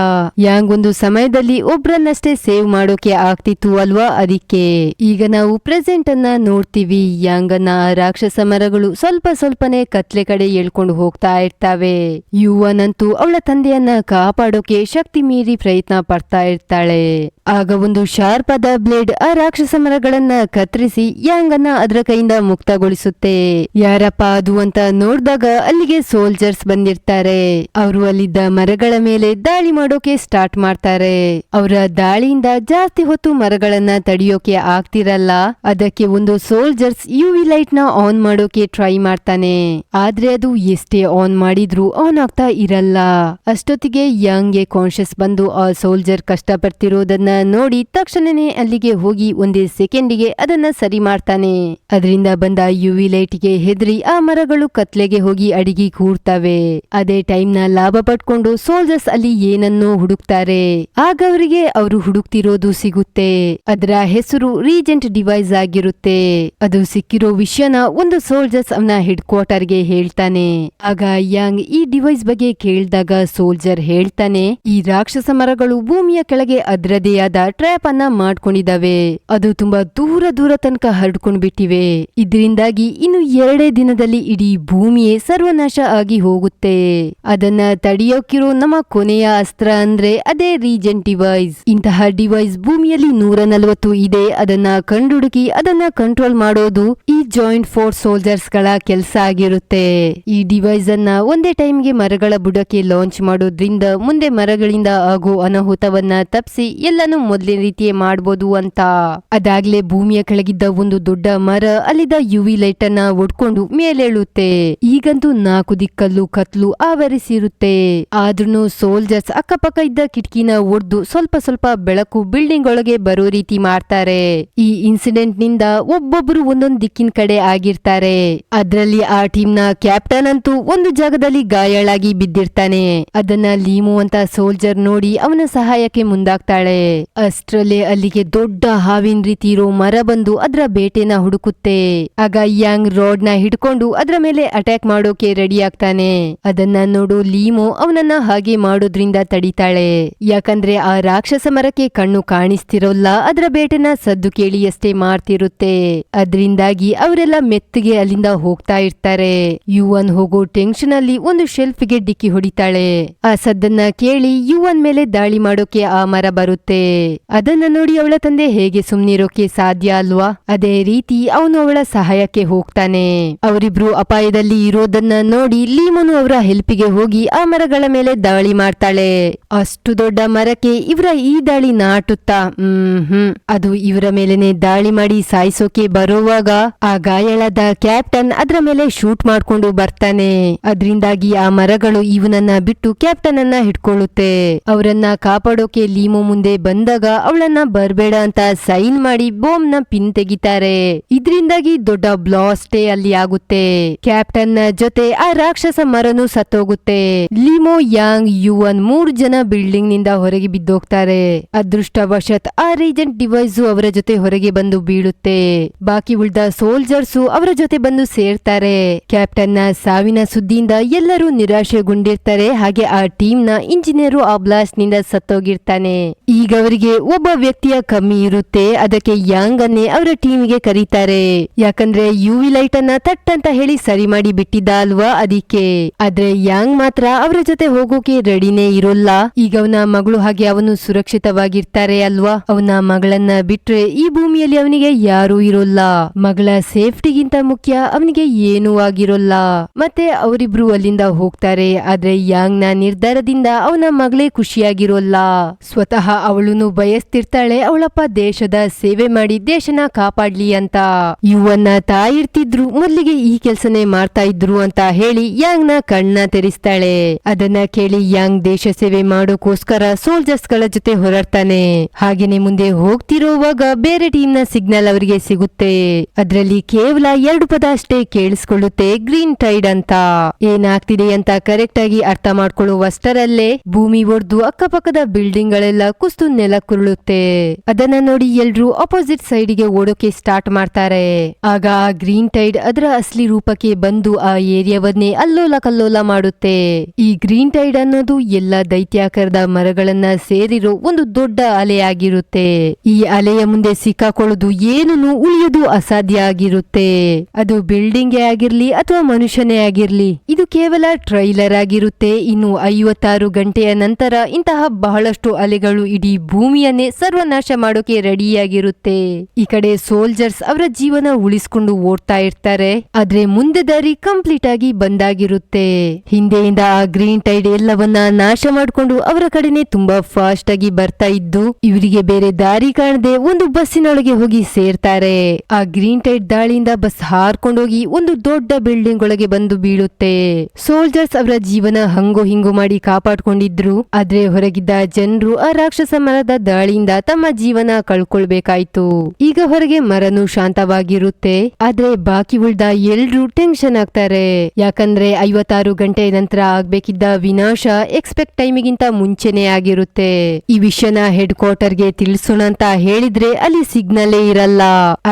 ಯಾಂಗ್ ಒಂದು ಸಮಯದಲ್ಲಿ ಒಬ್ರನ್ನಷ್ಟೇ ಸೇವ್ ಮಾಡೋಕೆ ಆಗ್ತಿತ್ತು ಅಲ್ವಾ, ಅದಕ್ಕೆ ಈಗ ನಾವು ಪ್ರೆಸೆಂಟ್ ಅನ್ನ ನೋಡ್ತೀವಿ. ಯಾಂಗನ್ನ ರಾಕ್ಷಸ ಮರಗಳು ಸ್ವಲ್ಪ ಸ್ವಲ್ಪನೇ ಕತ್ಲೆ ಕಡೆ ಎಳ್ಕೊಂಡು ಹೋಗ್ತಾ ಇರ್ತಾವೆ. ಯುವನಂತೂ ಅವಳ ತಂದೆಯನ್ನ ಕಾಪಾಡೋಕೆ ಶಕ್ತಿ ಮೀರಿ ಪ್ರಯತ್ನ ಪಡ್ತಾ ಇರ್ತಾಳೆ. ಆಗ ಒಂದು ಶಾರ್ಪ್ ಆದ ಬ್ಲೇಡ್ ಆ ರಾಕ್ಷಸ ಮರಗಳನ್ನ ಕತ್ತರಿಸಿ ಯಾಂಗ್ ಅನ್ನ ಅದರ ಕೈಯಿಂದ ಮುಕ್ತಗೊಳಿಸುತ್ತೆ. ಯಾರಪ್ಪ ಅದು ಅಂತ ನೋಡಿದಾಗ ಅಲ್ಲಿಗೆ ಸೋಲ್ಜರ್ಸ್ ಬಂದಿರ್ತಾರೆ. ಅವರು ಅಲ್ಲಿದ್ದ ಮರಗಳ ಮೇಲೆ ದಾಳಿ ಮಾಡೋಕೆ ಸ್ಟಾರ್ಟ್ ಮಾಡ್ತಾರೆ. ಅವರ ದಾಳಿಯಿಂದ ಜಾಸ್ತಿ ಹೊತ್ತು ಮರಗಳನ್ನ ತಡೆಯೋಕೆ ಆಗ್ತಿರಲ್ಲ. ಅದಕ್ಕೆ ಒಂದು ಸೋಲ್ಜರ್ಸ್ ಯುವಿ ಲೈಟ್ ನ ಆನ್ ಮಾಡೋಕೆ ಟ್ರೈ ಮಾಡ್ತಾನೆ. ಆದ್ರೆ ಅದು ಎಷ್ಟೇ ಆನ್ ಮಾಡಿದ್ರು ಆನ್ ಆಗ್ತಾ ಇರಲ್ಲ. ಅಷ್ಟೊತ್ತಿಗೆ ಯಾಂಗ್ಗೆ ಕಾನ್ಶಿಯಸ್ ಬಂದು ಆ ಸೋಲ್ಜರ್ ಕಷ್ಟಪಡ್ತಿರೋದನ್ನ ನೋಡಿ ತಕ್ಷಣನೇ ಅಲ್ಲಿಗೆ ಹೋಗಿ ಒಂದೇ ಸೆಕೆಂಡಿಗೆ ಅದನ್ನ ಸರಿ ಮಾಡ್ತಾನೆ. ಅದರಿಂದ ಬಂದ ಯುವಿ ಲೈಟ್ಗೆ ಹೆದರಿ ಆ ಮರಗಳು ಕತ್ಲೆಗೆ ಹೋಗಿ ಅಡಿಗೆ ಕೂಡ್ತವೆ. ಅದೇ ಟೈಮ್ ನ ಲಾಭ ಪಡ್ಕೊಂಡು ಸೋಲ್ಜರ್ಸ್ ಅಲ್ಲಿ ಏನನ್ನೋ ಹುಡುಕ್ತಾರೆ. ಆಗ ಅವರಿಗೆ ಅವರು ಹುಡುಕ್ತಿರೋದು ಸಿಗುತ್ತೆ. ಅದರ ಹೆಸರು ರೀಜೆಂಟ್ ಡಿವೈಸ್ ಆಗಿರುತ್ತೆ. ಅದು ಸಿಕ್ಕಿರೋ ವಿಷಯನ ಒಂದು ಸೋಲ್ಜರ್ಸ್ ಅವನ ಹೆಡ್ ಕ್ವಾರ್ಟರ್ಗೆ ಹೇಳ್ತಾನೆ. ಆಗ ಯಾಂಗ್ ಈ ಡಿವೈಸ್ ಬಗ್ಗೆ ಕೇಳಿದಾಗ ಸೋಲ್ಜರ್ ಹೇಳ್ತಾನೆ, ಈ ರಾಕ್ಷಸ ಮರಗಳು ಭೂಮಿಯ ಕೆಳಗೆ ಅದರದೇ ಆದ ಟ್ರ್ಯಾಪ್ ಅನ್ನ ಮಾಡ್ಕೊಂಡಿದಾವೆ. ಅದು ತುಂಬಾ ದೂರ ದೂರ ತನಕ ಹರಡ್ಕೊಂಡ್ ಬಿಟ್ಟಿವೆ. ಇದರಿಂದಾಗಿ ಇನ್ನು 2 ದಿನದಲ್ಲಿ ಇಡೀ ಭೂಮಿಯೇ ಸರ್ವನಾಶ ಆಗಿ ಹೋಗುತ್ತೆ. ಅದನ್ನ ತಡೆಯೋಕಿರೋ ನಮ್ಮ ಕೊನೆಯ ಅಸ್ತ್ರ ಅಂದ್ರೆ ಅದೇ ರೀಜೆಂಟ್ ಡಿವೈಸ್. ಇಂತಹ ಡಿವೈಸ್ ಭೂಮಿಯಲ್ಲಿ 140 ಇದೆ. ಅದನ್ನ ಕಂಡುಹುಡುಕಿ ಅದನ್ನ ಕಂಟ್ರೋಲ್ ಮಾಡೋದು ಈ ಜಾಯಿಂಟ್ ಫೋರ್ಸ್ ಸೋಲ್ಜರ್ಸ್ ಗಳ ಕೆಲಸ ಆಗಿರುತ್ತೆ. ಈ ಡಿವೈಸ್ ಅನ್ನ ಒಂದೇ ಟೈಮ್ಗೆ ಮರಗಳ ಬುಡಕ್ಕೆ ಲಾಂಚ್ ಮಾಡೋದ್ರಿಂದ ಮುಂದೆ ಮರಗಳಿಂದ ಆಗೋ ಅನಾಹುತವನ್ನ ತಪ್ಪಿಸಿ ಎಲ್ಲಾನು ಮೊದಲಿನ ರೀತಿಯೇ ಮಾಡಬಹುದು ಅಂತ. ಅದಾಗ್ಲೇ ಭೂಮಿಯ ಕೆಳಗಿದ್ದ ಒಂದು ದೊಡ್ಡ ಮರ ಅಲ್ಲಿದ್ದ ಯುವಿ ಲೈಟ್ ಅನ್ನ ಒಡ್ಕೊಂಡು ಮೇಲೇಳುತ್ತೆ. ಈಗಂತೂ 4 ದಿಕ್ಕಲ್ಲೂ ಕತ್ಲು ಆವರಿಸಿರುತ್ತೆ. ಆದ್ರೂ ಸೋಲ್ಜರ್ಸ್ ಅಕ್ಕಪಕ್ಕ ಇದ್ದ ಕಿಟಕಿನ ಒಡ್ದು ಸ್ವಲ್ಪ ಸ್ವಲ್ಪ ಬೆಳಕು ಬಿಲ್ಡಿಂಗ್ ಒಳಗೆ ಬರೋ ರೀತಿ ಮಾಡ್ತಾರೆ. ಈ ಇನ್ಸಿಡೆಂಟ್ ನಿಂದ ಒಬ್ಬೊಬ್ರು ಒಂದೊಂದ್ ದಿಕ್ಕಿನ ಕಡೆ ಆಗಿರ್ತಾರೆ. ಅದ್ರಲ್ಲಿ ಆ ಟೀಮ್ ನ ಕ್ಯಾಪ್ಟನ್ ಅಂತೂ ಒಂದು ಜಾಗದಲ್ಲಿ ಗಾಯಾಳಾಗಿ ಬಿದ್ದಿರ್ತಾನೆ. ಅದನ್ನ ಲೀಮು ಅಂತ ಸೋಲ್ಜರ್ ನೋಡಿ ಅವನ ಸಹಾಯಕ್ಕೆ ಮುಂದಾಗ್ತಾಳೆ. ಅಷ್ಟ್ರಲ್ಲೇ ಅಲ್ಲಿಗೆ ದೊಡ್ಡ ಹಾವಿನ ರೀತಿ ಇರೋ ಮರ ಬಂದು ಅದ್ರ ಬೇಟೆನ ಹುಡುಕುತ್ತೆ. ಆಗ ಯಾಂಗ್ ರಾಡ್ ನ ಹಿಡ್ಕೊಂಡು ಅದ್ರ ಮೇಲೆ ಅಟ್ಯಾಕ್ ಮಾಡೋಕೆ ರೆಡಿ ಆಗ್ತಾನೆ. ಅದನ್ನ ನೋಡು ಲೀಮೋ ಅವನನ್ನ ಹಾಗೆ ಮಾಡೋದ್ರಿಂದ ತಡಿತಾಳೆ. ಯಾಕಂದ್ರೆ ಆ ರಾಕ್ಷಸ ಮರಕ್ಕೆ ಕಣ್ಣು ಕಾಣಿಸ್ತಿರೋಲ್ಲ, ಅದ್ರ ಬೇಟೆನ ಸದ್ದು ಕೇಳಿ ಅಷ್ಟೇ ಮಾಡ್ತಿರುತ್ತೆ. ಅದ್ರಿಂದಾಗಿ ಅವರೆಲ್ಲ ಮೆತ್ತಗೆ ಅಲ್ಲಿಂದ ಹೋಗ್ತಾ ಇರ್ತಾರೆ. ಯುವನ್ ಹೋಗೋ ಟೆನ್ಷನ್ ಅಲ್ಲಿ ಒಂದು ಶೆಲ್ಫ್ ಗೆ ಡಿಕ್ಕಿ ಹೊಡಿತಾಳೆ. ಆ ಸದ್ದನ್ನ ಕೇಳಿ ಯುವನ್ ಮೇಲೆ ದಾಳಿ ಮಾಡೋಕೆ ಆ ಮರ ಬರುತ್ತೆ. ಅದನ್ನ ನೋಡಿ ಅವಳ ತಂದೆ ಹೇಗೆ ಸುಮ್ನಿರೋಕೆ ಸಾಧ್ಯ ಅಲ್ವಾ? ಅದೇ ರೀತಿ ಅವನು ಅವಳ ಸಹಾಯಕ್ಕೆ ಹೋಗ್ತಾನೆ. ಅವರಿಬ್ರು ಅಪಾಯದಲ್ಲಿ ಇರೋದನ್ನ ನೋಡಿ ಲೀಮೋನು ಅವರ ಹೆಲ್ಪಿಗೆ ಹೋಗಿ ಆ ಮರಗಳ ಮೇಲೆ ದಾಳಿ ಮಾಡ್ತಾಳೆ. ಅಷ್ಟು ದೊಡ್ಡ ಮರಕ್ಕೆ ಇವರ ಈ ದಾಳಿ ನಾಟುತ್ತಾ ಅದು ಇವರ ಮೇಲೆನೆ ದಾಳಿ ಮಾಡಿ ಸಾಯಿಸೋಕೆ ಬರುವಾಗ ಆ ಗಾಯಾಳಾದ ಕ್ಯಾಪ್ಟನ್ ಅದ್ರ ಮೇಲೆ ಶೂಟ್ ಮಾಡ್ಕೊಂಡು ಬರ್ತಾನೆ. ಅದ್ರಿಂದಾಗಿ ಆ ಮರಗಳು ಇವನನ್ನ ಬಿಟ್ಟು ಕ್ಯಾಪ್ಟನ್ ಅನ್ನ ಹಿಡ್ಕೊಳ್ಳುತ್ತೆ. ಅವರನ್ನ ಕಾಪಾಡೋಕೆ ಲೀಮೋ ಮುಂದೆ ಬಂದಾಗ ಅವಳನ್ನ ಬರ್ಬೇಡ ಅಂತ ಸೈನ್ ಮಾಡಿ ಬಾಂಬ್ ನ ಪಿನ್ ತೆಗಿತಾರೆ. ಇದರಿಂದಾಗಿ ದೊಡ್ಡ ಬ್ಲಾಸ್ಟೇ ಅಲ್ಲಿ ಆಗುತ್ತೆ. ಕ್ಯಾಪ್ಟನ್ ನ ಜೊತೆ ಆ ರಾಕ್ಷಸ ಮರನು ಸತ್ತೋಗುತ್ತೆ. ಲೀಮೋ, ಯಾಂಗ್, ಯುವನ್ 3 ಜನ ಬಿಲ್ಡಿಂಗ್ ನಿಂದ ಹೊರಗೆ ಬಿದ್ದೋಗ್ತಾರೆ. ಅದೃಷ್ಟವಶತ್ ಆ ರೀಜೆಂಟ್ ಡಿವೈಸ್ ಅವರ ಜೊತೆ ಹೊರಗೆ ಬಂದು ಬೀಳುತ್ತೆ. ಬಾಕಿ ಉಳಿದ ಸೋಲ್ಜರ್ಸ್ ಅವರ ಜೊತೆ ಬಂದು ಸೇರ್ತಾರೆ. ಕ್ಯಾಪ್ಟನ್ ನ ಸಾವಿನ ಸುದ್ದಿಯಿಂದ ಎಲ್ಲರೂ ನಿರಾಶೆಗೊಂಡಿರ್ತಾರೆ. ಹಾಗೆ ಆ ಟೀಮ್ ನ ಇಂಜಿನಿಯರು ಆ ಬ್ಲಾಸ್ಟ್ ನಿಂದ ಸತ್ತೋಗಿರ್ತಾನೆ. ಈಗ ಅವರಿಗೆ ಒಬ್ಬ ವ್ಯಕ್ತಿಯ ಕಮ್ಮಿ ಇರುತ್ತೆ. ಅದಕ್ಕೆ ಯಾಂಗ್ ಅನ್ನೇ ಅವರ ಟೀಮ್ಗೆ ಕರೀತಾರೆ. ಯಾಕಂದ್ರೆ ಯುವಿ ಲೈಟ್ ಅನ್ನ ತಟ್ ಅಂತ ಹೇಳಿ ಸರಿ ಮಾಡಿ ಬಿಟ್ಟಿದ್ದ ಅಲ್ವಾ, ಅದಕ್ಕೆ. ಆದ್ರೆ ಯಾಂಗ್ ಮಾತ್ರ ಅವರ ಜೊತೆ ಹೋಗೋಕೆ ರೆಡಿನೇ ಇರೋಲ್ಲ. ಈಗ ಅವನ ಮಗಳು ಹಾಗೆ ಅವನು ಸುರಕ್ಷಿತವಾಗಿರ್ತಾರೆ ಅಲ್ವಾ. ಅವನ ಮಗಳನ್ನ ಬಿಟ್ರೆ ಈ ಭೂಮಿಯಲ್ಲಿ ಅವನಿಗೆ ಯಾರೂ ಇರೋಲ್ಲ. ಮಗಳ ಸೇಫ್ಟಿಗಿಂತ ಮುಖ್ಯ ಅವನಿಗೆ ಏನೂ ಆಗಿರೋಲ್ಲ. ಮತ್ತೆ ಅವರಿಬ್ರು ಅಲ್ಲಿಂದ ಹೋಗ್ತಾರೆ. ಆದ್ರೆ ಯಾಂಗ್ ನ ನಿರ್ಧಾರದಿಂದ ಅವನ ಮಗಳೇ ಖುಷಿಯಾಗಿರೋಲ್ಲ. ಸ್ವತಃ ಅವಳುನು ಬಯಸ್ತಿರ್ತಾಳೆ ಅವಳಪ್ಪ ದೇಶದ ಸೇವೆ ಮಾಡಿ ದೇಶನ ಕಾಪಾಡ್ಲಿ ಅಂತ. ಯುವನ್ನ ತಾಯಿರ್ತಿದ್ರು ಮೊದ್ಲಿಗೆ ಈ ಕೆಲ್ಸನೇ ಮಾಡ್ತಾ ಇದ್ರು ಅಂತ ಹೇಳಿ ಯಾಂಗ್ ನ ಕಣ್ಣ ತೆರಿಸ್ತಾಳೆ. ಅದನ್ನ ಕೇಳಿ ಯಾಂಗ್ ದೇಶ ಸೇವೆ ಮಾಡೋಕೋಸ್ಕರ ಸೋಲ್ಜರ್ಸ್ ಗಳ ಜೊತೆ ಹೊರಡ್ತಾನೆ. ಹಾಗೇನೆ ಮುಂದೆ ಹೋಗ್ತಿರೋವಾಗ ಬೇರೆ ಟೀಮ್ ನ ಸಿಗ್ನಲ್ ಅವರಿಗೆ ಸಿಗುತ್ತೆ. ಅದ್ರಲ್ಲಿ ಕೇವಲ 2 ಪದ ಅಷ್ಟೇ ಕೇಳಿಸ್ಕೊಳ್ಳುತ್ತೆ, ಗ್ರೀನ್ ಟೈಡ್ ಅಂತ. ಏನಾಗ್ತಿದೆ ಅಂತ ಕರೆಕ್ಟ್ ಆಗಿ ಅರ್ಥ ಮಾಡ್ಕೊಳ್ಳುವಷ್ಟರಲ್ಲೇ ಭೂಮಿ ಒಡ್ದು ಅಕ್ಕಪಕ್ಕದ ಬಿಲ್ಡಿಂಗ್ ಗಳೆಲ್ಲ ಕುಸ್ತು ನೆಲಕ್ಕುರುಳುತ್ತೆ. ಅದನ್ನ ನೋಡಿ ಎಲ್ರು ಅಪೋಸಿಟ್ ಸೈಡ್ ಗೆ ಓಡೋಕೆ ಸ್ಟಾರ್ಟ್ ಮಾಡ್ತಾರೆ. ಆಗ ಆ ಗ್ರೀನ್ ಟೈಡ್ ಅದರ ಅಸಲಿ ರೂಪಕ್ಕೆ ಬಂದು ಆ ಏರಿಯಾವನ್ನೇ ಅಲ್ಲೋಲ ಕಲ್ಲೋಲ ಮಾಡುತ್ತೆ. ಈ ಗ್ರೀನ್ ಟೈಡ್ ಅನ್ನೋದು ಎಲ್ಲ ದೈತ್ಯಾಕಾರದ ಮರಗಳನ್ನ ಸೇರಿರೋ ಒಂದು ದೊಡ್ಡ ಅಲೆಯಾಗಿರುತ್ತೆ. ಈ ಅಲೆಯ ಮುಂದೆ ಸಿಕ್ಕಾಕೊಳ್ಳೋದು ಏನೂ ಉಳಿಯೋದು ಅಸಾಧ್ಯ ಆಗಿರುತ್ತೆ. ಅದು ಬಿಲ್ಡಿಂಗೇ ಆಗಿರ್ಲಿ ಅಥವಾ ಮನುಷ್ಯನೇ ಆಗಿರ್ಲಿ, ಇದು ಕೇವಲ ಟ್ರೈಲರ್ ಆಗಿರುತ್ತೆ. ಇನ್ನು 56 ಗಂಟೆಯ ನಂತರ ಇಂತಹ ಬಹಳಷ್ಟು ಅಲೆಗಳು ಇಡೀ ಭೂಮಿಯನ್ನೇ ಸರ್ವನಾಶ ಮಾಡೋಕೆ ರೆಡಿಯಾಗಿರುತ್ತೆ. ಈ ಕಡೆ ಸೋಲ್ಜರ್ಸ್ ಅವರ ಜೀವನ ಉಳಿಸ್ಕೊಂಡು ಓಡ್ತಾ ಇರ್ತಾರೆ, ಆದ್ರೆ ಮುಂದೆ ದಾರಿ ಕಂಪ್ಲೀಟ್ ಆಗಿ ಬಂದಾಗಿರುತ್ತೆ. ಹಿಂದೆಯಿಂದ ಆ ಗ್ರೀನ್ ಟೈಡ್ ಎಲ್ಲವನ್ನ ನಾಶ ಮಾಡ್ಕೊಂಡು ಅವರ ಕಡೆನೆ ತುಂಬಾ ಫಾಸ್ಟ್ ಆಗಿ ಬರ್ತಾ ಇದ್ದು, ಇವರಿಗೆ ಬೇರೆ ದಾರಿ ಕಾಣದೆ ಒಂದು ಬಸ್ಸಿನೊಳಗೆ ಹೋಗಿ ಸೇರ್ತಾರೆ. ಆ ಗ್ರೀನ್ ಟೈಡ್ ದಾಳಿಯಿಂದ ಬಸ್ ಹಾರ್ಕೊಂಡೋಗಿ ಒಂದು ದೊಡ್ಡ ಬಿಲ್ಡಿಂಗ್ ಒಳಗೆ ಬಂದು ಬೀಳುತ್ತೆ. ಸೋಲ್ಜರ್ಸ್ ಅವರ ಜೀವನ ಹಂಗೋ ಹಿಂಗೋ ಮಾಡಿ ಕಾಪಾಡ್ಕೊಂಡಿದ್ರು, ಆದ್ರೆ ಹೊರಗಿದ್ದ ಜನರು ಆ ರಾಕ್ಷಸ ಮರದ ದಾಳಿಯಿಂದ ತಮ್ಮ ಜೀವನ ಕಳ್ಕೊಳ್ಬೇಕಾಯ್ತು. ಈಗ ಹೊರಗೆ ಮರನು ಶಾಂತವಾಗಿರುತ್ತೆ, ಆದ್ರೆ ಬಾಕಿ ಉಳ್ದ ಎಲ್ರೂ ಟೆನ್ಷನ್ ಆಗ್ತಾರೆ. ಯಾಕಂದ್ರೆ 56 ಗಂಟೆ ನಂತರ ಆಗ್ಬೇಕಿದ್ದ ವಿನಾಶ ಎಕ್ಸ್ಪೆಕ್ಟ್ ಟೈಮಿಗಿಂತ ಮುಂಚೆನೆ ಆಗಿರುತ್ತೆ. ಈ ವಿಷಯನ ಹೆಡ್ ಕ್ವಾರ್ಟರ್ಗೆ ತಿಳಿಸೋಣ ಅಂತ ಹೇಳಿದ್ರೆ ಅಲ್ಲಿ ಸಿಗ್ನಲೇ ಇರಲ್ಲ.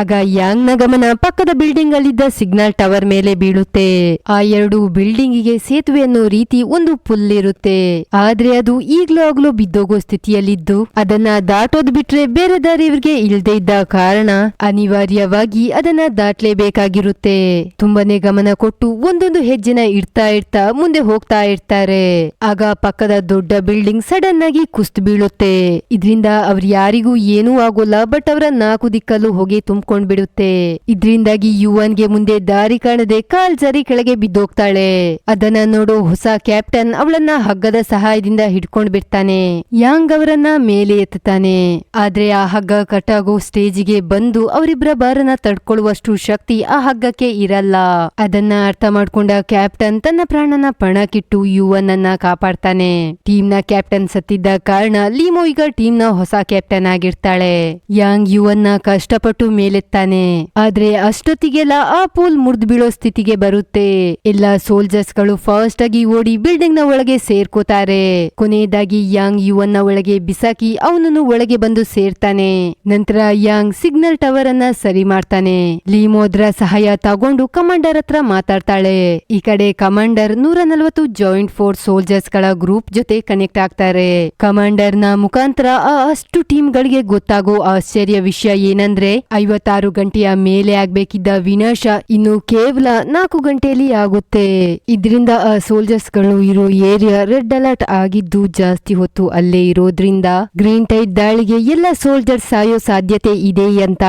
ಆಗ ಯಾಂಗ್ ನ ಗಮನ ಪಕ್ಕದ ಬಿಲ್ಡಿಂಗ್ ಅಲ್ಲಿದ್ದ ಸಿಗ್ನಲ್ ಟವರ್ ಮೇಲೆ ಬೀಳುತ್ತೆ. ಆ 2 ಬಿಲ್ಡಿಂಗಿಗೆ ಸೇತುವೆ ಅನ್ನೋ ರೀತಿ ಒಂದು ಪುಲ್ ಇರುತ್ತೆ, ಆದ್ರೆ ಅದು ಈಗ್ಲೂ ಬಿದ್ದೋಗೋ ಸ್ಥಿತಿಯಲ್ಲಿದ್ದು ಅದನ್ನ ದಾಟೋದ್ ಬಿಟ್ರೆ ಬೇರೆ ದಾರಿ ಇವ್ರಿಗೆ ಇಲ್ದೇ ಇದ್ದ ಕಾರಣ ಅನಿವಾರ್ಯವಾಗಿ ಅದನ್ನ ದಾಟ್ಲೇಬೇಕಾಗಿರುತ್ತೆ. ತುಂಬಾನೇ ಗಮನ ಕೊಟ್ಟು ಒಂದೊಂದು ಹೆಜ್ಜೆನ ಇಡ್ತಾ ಮುಂದೆ ಹೋಗ್ತಾ ಇರ್ತಾರೆ. ಆಗ ಪಕ್ಕದ ದೊಡ್ಡ ಬಿಲ್ಡಿಂಗ್ ಸಡನ್ ಆಗಿ ಕುಸ್ತು ಬೀಳುತ್ತೆ. ಇದರಿಂದ ಅವ್ರ ಯಾರಿಗೂ ಏನೂ ಆಗೋಲ್ಲ, ಬಟ್ ಅವರ 4 ದಿಕ್ಕಲ್ಲೂ ಹೊಗೆ ತುಂಬ್ಕೊಂಡ್ ಬಿಡುತ್ತೆ. ಇದ್ರಿಂದಾಗಿ ಯುವನ್ಗೆ ಮುಂದೆ ದಾರಿ ಕಾಣದೆ ಕಾಲ್ ಜಾರಿ ಕೆಳಗೆ ಬಿದ್ದೋಗ್ತಾಳೆ. ಅದನ್ನ ನೋಡೋ ಹೊಸ ಕ್ಯಾಪ್ಟನ್ ಅವಳನ್ನ ಹಗ್ಗದ ಸಹಾಯದಿಂದ ಹಿಡ್ಕೊಂಡ್ ಬಿಡ್ತಾನೆ. ಯಾಂಗ್ ಅವರನ್ನ ಮೇಲೆ ಎತ್ತಾನೆ, ಆದ್ರೆ ಆ ಹಗ್ಗ ಕಟ್ಟಾಗೋ ಸ್ಟೇಜಿಗೆ ಬಂದು ಅವರಿಬ್ಬರ ಭಾರನ ತಡ್ಕೊಳ್ಳುವಷ್ಟು ಶಕ್ತಿ ಆ ಹಗ್ಗಕ್ಕೆ ಇರಲ್ಲ. ಅದನ್ನ ಅರ್ಥ ಮಾಡ್ಕೊಂಡ ಕ್ಯಾಪ್ಟನ್ ತನ್ನ ಪ್ರಾಣನ ಪಣಕ್ಕಿಟ್ಟು ಯುವನ್ ಅನ್ನ ಕಾಪಾಡ್ತಾನೆ. ಟೀಮ್ ನ ಕ್ಯಾಪ್ಟನ್ ಸತ್ತಿದ್ದ ಕಾರಣ ಲೀಮೋ ಈಗ ಟೀಮ್ ನ ಹೊಸ ಕ್ಯಾಪ್ಟನ್ ಆಗಿರ್ತಾಳೆ. ಯಾಂಗ್ ಯುವನ್ ನ ಕಷ್ಟಪಟ್ಟು ಮೇಲೆತ್ತಾನೆ, ಆದ್ರೆ ಅಷ್ಟೊತ್ತಿಗೆಲ್ಲ ಆ ಪೂಲ್ ಮುರಿದು ಬೀಳೋ ಸ್ಥಿತಿಗೆ ಬರುತ್ತೆ. ಎಲ್ಲಾ ಸೋಲ್ಜರ್ಸ್ ಗಳು ಫಾಸ್ಟ್ ಆಗಿ ಓಡಿ ಬಿಲ್ಡಿಂಗ್ ನ ಒಳಗೆ ಸೇರ್ಕೋತಾರೆ. ಕೊನೆಯದಾಗಿ ಯಾಂಗ್ ಯುವನ್ ನ ಒಳಗೆ ಬಿಸಾಕಿ ಅವನನ್ನು ಒಳಗೆ ಬಂದು ಸೇರ್ತಾನೆ. ನಂತರ ಯಾಂಗ್ ಸಿಗ್ನಲ್ ಟವರ್ ಅನ್ನ ಸರಿ ಮಾಡ್ತಾನೆ. ಲೀಮೋದ್ರ ಸಹಾಯ ತಗೊಂಡು ಕಮಾಂಡರ್ ಹತ್ರ ಮಾತಾಡ್ತಾಳೆ. ಈ ಕಡೆ ಕಮಾಂಡರ್ 140 ಜಾಯಿಂಟ್ ಫೋರ್ಸ್ ಸೋಲ್ಜರ್ಸ್ ಗಳ ಗ್ರೂಪ್ ಜೊತೆ ಕನೆಕ್ಟ್ ಆಗ್ತಾರೆ. ಕಮಾಂಡರ್ ನ ಮುಖಾಂತರ ಅಷ್ಟು ಟೀಮ್ ಗಳಿಗೆ ಗೊತ್ತಾಗೋ ಆಶ್ಚರ್ಯ ವಿಷಯ ಏನಂದ್ರೆ 56 ಗಂಟೆಯ ಮೇಲೆ ಆಗ್ಬೇಕಿದ್ದ ವಿನಾಶ ಇನ್ನು ಕೇವಲ 4 ಗಂಟೆಯಲ್ಲಿ ಆಗುತ್ತೆ. ಇದರಿಂದ ಆ ಸೋಲ್ಜರ್ಸ್ ಗಳು ಇರೋ ಏರಿಯಾ ರೆಡ್ ಅಲರ್ಟ್ ಆಗಿದ್ದು ಜಾಸ್ತಿ ಹೊತ್ತು ಅಲ್ಲೇ ಇರೋದ್ರಿಂದ ಗ್ರೀನ್ ಟೈಡ್ ದಾಳಿಗೆ ಎಲ್ಲ ಸೋಲ್ಜರ್ಸ್ ಸಾಯೋ ಸಾಧ್ಯತೆ ಇದೆ ಅಂತ.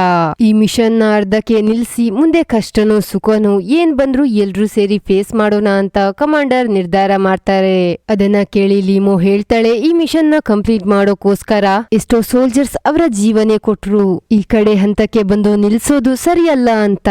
ಈ ಮಿಷನ್ ನ ಅರ್ಧಕ್ಕೆ ನಿಲ್ಸಿ ಮುಂದೆ ಕಷ್ಟನೋ ಸುಖನೋ ಏನ್ ಬಂದ್ರು ಎಲ್ರೂ ಸೇರಿ ಫೇಸ್ ಮಾಡೋಣ ಅಂತ ಕಮಾಂಡರ್ ನಿರ್ಧಾರ ಮಾಡ್ತಾರೆ. ಅದನ್ನ ಕೇಳಿ ಲೀಮೋ ಹೇಳ್ತಾಳೆ, ಈ ಮಿಷನ್ ನ ಕಂಪ್ಲೀಟ್ ಮಾಡೋಕೋಸ್ಕರ ಎಷ್ಟೋ ಸೋಲ್ಜರ್ಸ್ ಅವರ ಜೀವನೇ ಕೊಟ್ರು, ಈ ಕಡೆ ಹಂತಕ್ಕೆ ಬಂದು ನಿಲ್ಸೋದು ಸರಿಯಲ್ಲ ಅಂತ.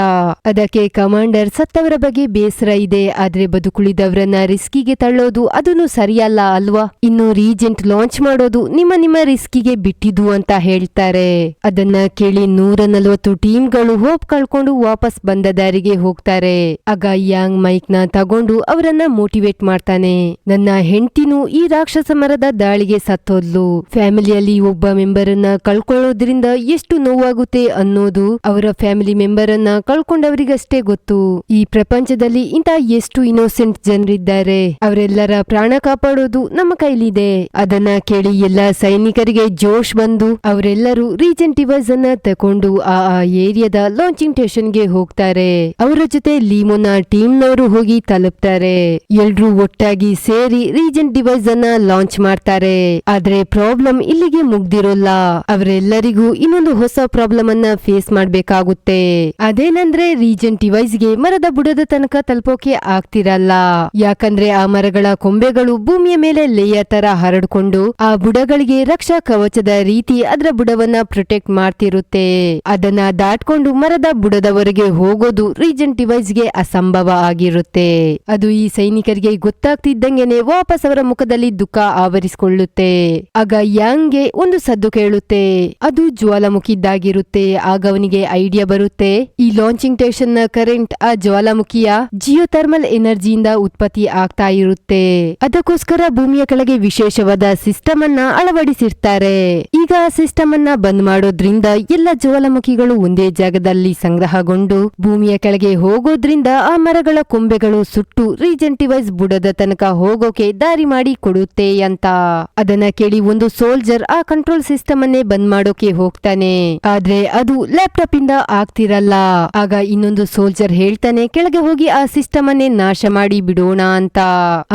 ಅದಕ್ಕೆ ಕಮಾಂಡರ್ ಸತ್ತವರ ಬಗ್ಗೆ ಬೇಸರ ಇದೆ, ಆದ್ರೆ ಬದುಕುಳಿದವರನ್ನ ರಿಸ್ಕಿಗೆ ತಳ್ಳೋದು ಅದನ್ನು ಸರಿಯಲ್ಲ ಅಲ್ವಾ, ಇನ್ನು ರೀಜೆಂಟ್ ಲಾಂಚ್ ಮಾಡೋದು ನಿಮ್ಮ ರಿಸ್ಕಿಗೆ ಬಿಟ್ಟಿದ್ದು ಅಂತ ಹೇಳ್ತಾರೆ. ಅದನ್ನ ಕೇಳಿ 140 ಟೀಮ್ಗಳು ಹೋಪ್ ಕಳ್ಕೊಂಡು ವಾಪಸ್ ಬಂದ ದಾರಿಗೆ ಹೋಗ್ತಾರೆ. ಆಗ ಯಾಂಗ್ ಮೈಕ್ ನ ತಗೊಂಡು ಅವರನ್ನ ಮೋಟಿವೇಟ್ ಮಾಡ್ತಾನೆ. ನನ್ನ ಹೆಂಡತಿನೂ ಈ ರಾಕ್ಷಸ ಮರದ ದಾಳಿಗೆ ಸತ್ತೋದ್ಲು, ಫ್ಯಾಮಿಲಿಯಲ್ಲಿ ಒಬ್ಬ ಮೆಂಬರ್ ಅನ್ನ ಕಳ್ಕೊಳ್ಳೋದ್ರಿಂದ ಎಷ್ಟು ನೋವಾಗುತ್ತೆ ಅನ್ನೋದು ಅವರ ಫ್ಯಾಮಿಲಿ ಮೆಂಬರ್ ಅನ್ನ ಕಳ್ಕೊಂಡವರಿಗಷ್ಟೇ ಗೊತ್ತು. ಈ ಪ್ರಪಂಚದಲ್ಲಿ ಇಂತ ಎಷ್ಟು ಇನ್ನೋಸೆಂಟ್ ಜನರಿದ್ದಾರೆ, ಅವರೆಲ್ಲರ ಪ್ರಾಣ ಕಾಪಾಡೋದು ನಮ್ಮ ಕೈಲಿದೆ. ಅದನ್ನ ಕೇಳಿ ಎಲ್ಲಾ ಸೈನಿಕರಿಗೆ ಜೋಶ್ ಬಂದು ಅವರೆಲ್ಲರೂ ರೀಜೆಂಟ್ ಡಿವೈಸ್ ಅನ್ನ ತಕೊಂಡು ಆ ಏರಿಯಾದ ಲಾಂಚಿಂಗ್ ಸ್ಟೇಷನ್ಗೆ ಹೋಗ್ತಾರೆ. ಅವರ ಜೊತೆ ಲೀಮೋನ ಟೀಮ್ನವರು ಹೋಗಿ ತಲುಪ್ತಾರೆ. ಎಲ್ರೂ ಒಟ್ಟಾಗಿ ಸೇರಿ ರೀಜೆಂಟ್ ಡಿವೈಸ್ ಅನ್ನ ಲಾಂಚ್ ಮಾಡ್ತಾರೆ. ಆದ್ರೆ ಪ್ರಾಬ್ಲಮ್ ಇಲ್ಲಿಗೆ ಮುಗ್ದಿರೋಲ್ಲ, ಅವರೆಲ್ಲರಿಗೂ ಇನ್ನೊಂದು ಹೊಸ ಪ್ರಾಬ್ಲಮ್ ಅನ್ನ ಫೇಸ್ ಮಾಡ್ಬೇಕಾಗುತ್ತೆ. ಅದೇನಂದ್ರೆ ರೀಜೆಂಟ್ ಡಿವೈಸ್ ಗೆ ಮರದ ಬುಡದ ತನಕ ತಲುಪೋಕೆ ಆಗ್ತಿರಲ್ಲ. ಯಾಕಂದ್ರೆ ಆ ಮರಗಳ ಕೊಂಬೆಗಳು ಭೂಮಿಯ ಮೇಲೆ ಲೇಯರ್ ತರ ಹರಡ್ಕೊಂಡು ಆ ಬುಡಗಳಿಗೆ ರಕ್ಷಾ ಕವಚದ ರೀತಿ ಅದರ ಬುಡವನ್ನ ಪ್ರೊಟೆಕ್ಟ್ ಮಾಡ್ತಿರುತ್ತೆ. ಅದನ್ನ ದಾಟ್ಕೊಂಡು ಮರದ ಬುಡದವರೆಗೆ ಹೋಗೋದು ರೀಜೆಂಟ್ ಡಿವೈಸ್ ಗೆ ಅಸಂಭವ ಆಗಿರುತ್ತೆ. ಅದು ಈ ಸೈನಿಕರಿಗೆ ಗೊತ್ತಾಗ್ತಿದ್ದಂಗೆನೆ ವಾಪಸ್ ಅವರ ಮುಖದಲ್ಲಿ ದುಃಖ ಆವರಿಸಿಕೊಳ್ಳುತ್ತೆ. ಆಗ ಯಾಂಗ್ಗೆ ಒಂದು ಸದ್ದು ಕೇಳುತ್ತೆ, ಅದು ಜ್ವಾಲಾಮುಖಿದ್ದಾಗಿರುತ್ತೆ. ಆಗ ಅವನಿಗೆ ಐಡಿಯಾ ಬರುತ್ತೆ, ಈ ಲಾಂಚಿಂಗ್ ಸ್ಟೇಷನ್ ನ ಕರೆಂಟ್ ಆ ಜ್ವಾಲಾಮುಖಿಯ ಜಿಯೋಥರ್ಮಲ್ ಎನರ್ಜಿಯಿಂದ ಉತ್ಪತ್ತಿ ಆಗ್ತಾ ಇರುತ್ತೆ. ಅದಕ್ಕೋಸ್ಕರ ಭೂಮಿಯ ಕೆಳಗೆ ವಿಶೇಷವಾದ ಸಿಸ್ಟಮ್ ಅನ್ನ ಅಳವಡಿಸಿರ್ತಾರೆ. ಈಗ ಆ ಸಿಸ್ಟಮ್ ಅನ್ನ ಬಂದ್ ಮಾಡೋದ್ರಿಂದ ಎಲ್ಲ ಜ್ವಾಲಾಮುಖಿಗಳು ಒಂದೇ ಜಾಗದಲ್ಲಿ ಸಂಗ್ರಹಗೊಂಡು ಭೂಮಿಯ ಕೆಳಗೆ ಹೋಗೋದ್ರಿಂದ ಆ ಮರಗಳ ಕೊಂಬೆಗಳು ಸುಟ್ಟು ರೀಜೆಂಟ್ ರೀಜೆಂಟ್ ಡಿವೈಸ್ ಬುಡದ ತನಕ ಹೋಗೋಕೆ ದಾರಿ ಮಾಡಿ ಕೊಡುತ್ತೆ ಅಂತ. ಅದನ್ನ ಕೇಳಿ ಒಂದು ಸೋಲ್ಜರ್ ಆ ಕಂಟ್ರೋಲ್ ಸಿಸ್ಟಮ್ ಅನ್ನೇ ಬಂದ್ ಮಾಡೋಕೆ ಹೋಗ್ತಾನೆ. ಆದ್ರೆ ಅದು ಲ್ಯಾಪ್ಟಾಪ್ ಇಂದ ಆಗ್ತಿರಲ್ಲ. ಆಗ ಇನ್ನೊಂದು ಸೋಲ್ಜರ್ ಹೇಳ್ತಾನೆ, ಕೆಳಗೆ ಹೋಗಿ ಆ ಸಿಸ್ಟಮ್ ಅನ್ನೇ ನಾಶ ಮಾಡಿ ಬಿಡೋಣ ಅಂತ.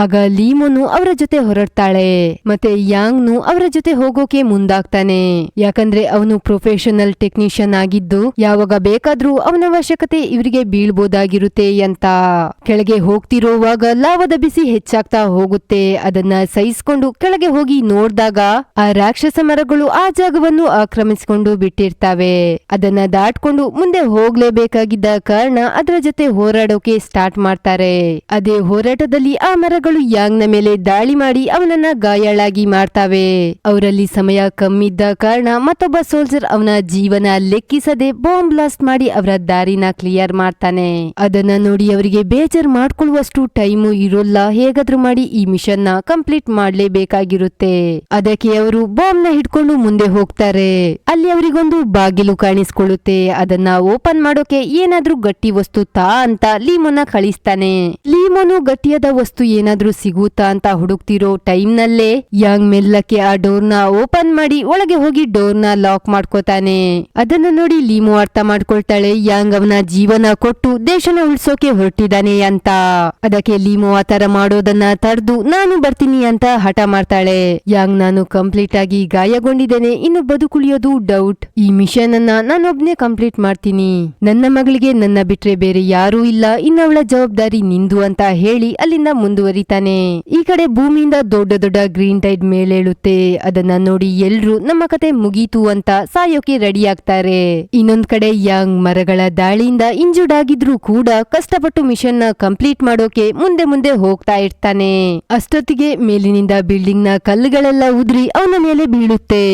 ಆಗ ಲೀಮೋನು ಅವರ ಜೊತೆ ಹೊರಡ್ತಾಳೆ. ಮತ್ತೆ ಯಾಂಗ್ನು ಅವರ ಜೊತೆ ಹೋಗೋಕೆ ಮುಂದಾಗ್ತಾನೆ. ಯಾಕಂದ್ರೆ ಅವನು ಪ್ರೊಫೆಷನಲ್ ಟೆಕ್ನಿಷಿಯನ್ ಆಗಿದ್ದು ಯಾವಾಗ ಬೇಕಾದ್ರೂ ಅವನ ಅವಶ್ಯಕತೆ ಇವರಿಗೆ ಬೀಳ್ಬೋದಾಗಿರುತ್ತೆ ಅಂತ. ಕೆಳಗೆ ಹೋಗ್ತಿರೋವಾಗ ಲಾವದ ಬಿಸಿ ಹೆಚ್ಚಾಗ್ತಾ ಹೋಗುತ್ತೆ. ಅದನ್ನ ಸಹಿಸ್ಕೊಂಡು ಕೆಳಗೆ ಹೋಗಿ ನೋಡ್ದಾಗ ಆ ರಾಕ್ಷಸ ಮರಗಳು ಆ ಜಾಗವನ್ನು ಆಕ್ರಮಿಸಿಕೊಂಡು ಬಿಟ್ಟಿರ್ತಾವೆ. ಅದನ್ನ ದಾಟ್ಕೊಂಡು ಮುಂದೆ ಹೋಗ್ಲೇಬೇಕಾಗಿದ್ದ ಕಾರಣ ಅದರ ಜೊತೆ ಹೋರಾಡೋಕೆ ಸ್ಟಾರ್ಟ್ ಮಾಡ್ತಾರೆ. ಅದೇ ಹೋರಾಟದಲ್ಲಿ ಆ ಮರಗಳು ಯಾಂಗ್ನ ಮೇಲೆ ದಾಳಿ ಮಾಡಿ ಅವನನ್ನ ಗಾಯಾಳಾಗಿ ಮಾಡ್ತಾವೆ. ಅವರಲ್ಲಿ ಸಮಯ ಕಮ್ಮಿದ್ದ ಕಾರಣ ಮತ್ತೊಬ್ಬ ಸೋಲ್ಜರ್ ಅವನ ಜೀವನ ಲೆಕ್ಕಿಸದೆ ಬಾಂಬ್ ಬ್ಲಾಸ್ಟ್ ಮಾಡಿ ಅವರ ದಾರಿನ ಕ್ಲಿಯರ್ ಮಾಡ್ತಾನೆ. ಅದನ್ನ ನೋಡಿ ಅವರಿಗೆ ಬೇಜಾರ್ ಮಾಡ್ಕೊಳ್ಳುವಷ್ಟು ಟೈಮು ಇರೋಲ್ಲ. ಹೇಗಾದ್ರೂ ಮಾಡಿ ಈ ಮಿಷನ್ ನ ಕಂಪ್ಲೀಟ್ ಮಾಡ್ಲೇಬೇಕಾಗಿರುತ್ತೆ. ಅದಕ್ಕೆ ಅವರು ಬಾಂಬ್ ನ ಹಿಡ್ಕೊಂಡು ಮುಂದೆ ಹೋಗ್ತಾರೆ. ಅಲ್ಲಿ ಅವರಿಗೊಂದು ಬಾಗಿಲು ಕಾಣಿಸ್ಕೊಳ್ಳುತ್ತೆ. ಅದನ್ನ ಓಪನ್ ಮಾಡೋಕೆ ಏನಾದ್ರೂ ಗಟ್ಟಿ ವಸ್ತು ತಾ ಅಂತ ಲೀಮೋನ ಕಳಿಸ್ತಾನೆ. ಲೀಮೋನು ಗಟ್ಟಿಯಾದ ವಸ್ತು ಏನಾದ್ರೂ ಸಿಗುತ್ತಾ ಅಂತ ಹುಡುಕ್ತಿರೋ ಟೈಮ್ ನಲ್ಲೇ ಯಾಂಗ್ ಮೆಲ್ಲಕ್ಕೆ ಆ ಡೋರ್ ನ ಓಪನ್ ಮಾಡಿ ಒಳಗೆ ಹೋಗಿ ಡೋರ್ ನ ಲಾಕ್ ಮಾಡ್ಕೋತಾನೆ. ಅದನ್ನ ನೋಡಿ ಲೀಮೋ ಅರ್ಥ ಮಾಡ್ಕೊಳ್ತಾಳೆ, ಯಾಂಗ್ ಅವನ ಜೀವನ ಕೊಟ್ಟು ದೇಶನ ಉಳಿಸೋಕೆ ಹೊರಟಿದ್ದಾನೆ ಅಂತ. ಅದಕ್ಕೆ ಲೀಮೋ ಆತರ ಮಾಡೋದನ್ನ ತಡೆದು ನಾನು ಬರ್ತೀನಿ ಅಂತ ಹಠ ಮಾಡ್ತಾಳೆ. ಯಾಂಗ್ ನಾನು ಕಂಪ್ಲೀಟ್ ಆಗಿ ಗಾಯಗೊಂಡಿದ್ದೇನೆ, ಇನ್ನು ಬದುಕುಳಿಯೋದು ಡೌಟ್. ಈ ಮಿಷನ್ ಅನ್ನ ನಾನೊಬ್ನೇ ಕಂಪ್ಲೀಟ್ ಮಾಡ್ತೀನಿ. ನನ್ನ ಮಗಳಿಗೆ ನನ್ನ ಬಿಟ್ರೆ ಬೇರೆ ಯಾರೂ ಇಲ್ಲ, ಇನ್ನವಳ ಜವಾಬ್ದಾರಿ ನಿಂದು ಅಂತ ಹೇಳಿ ಅಲ್ಲಿಂದ ಮುಂದುವರಿತಾನೆ. ಈ ಕಡೆ ಭೂಮಿಯಿಂದ ದೊಡ್ಡ ದೊಡ್ಡ ಗ್ರೀನ್ ಟೈಡ್ ಮೇಲೇಳುತ್ತೆ. ಅದನ್ನ ನೋಡಿ ಎಲ್ರು ನಮ್ಮ ಕತೆ ಮುಗೀತು ಅಂತ ಸಾಯೋಕೆ ರೆಡಿ ಆಗ್ತಾರೆ. ಇನ್ನೊಂದ್ ಕಡೆ ಯಾಂಗ್ ಮರಗಳ ದಾಳಿಯಿಂದ ಇಂಜುರ್ಡ್ ಆಗಿದ್ರು ಕೂಡ ಕಷ್ಟಪಟ್ಟು ಮಿಷನ್ ನ ಕಂಪ್ಲೀಟ್ ಮಾಡೋಕೆ ಮುಂದೆ ಮುಂದೆ ಹೋಗ್ತಾ ಇರ್ತಾನೆ. ಅಷ್ಟೊತ್ತಿಗೆ ಮೇಲಿನಿಂದ ಬಿಲ್ಡಿಂಗ್ ನ ಕಲ್ಲುಗಳೆಲ್ಲ ಉದ್ರಿ ಅವನ ಮೇಲೆ ಬೀಳುತ್ತೆ.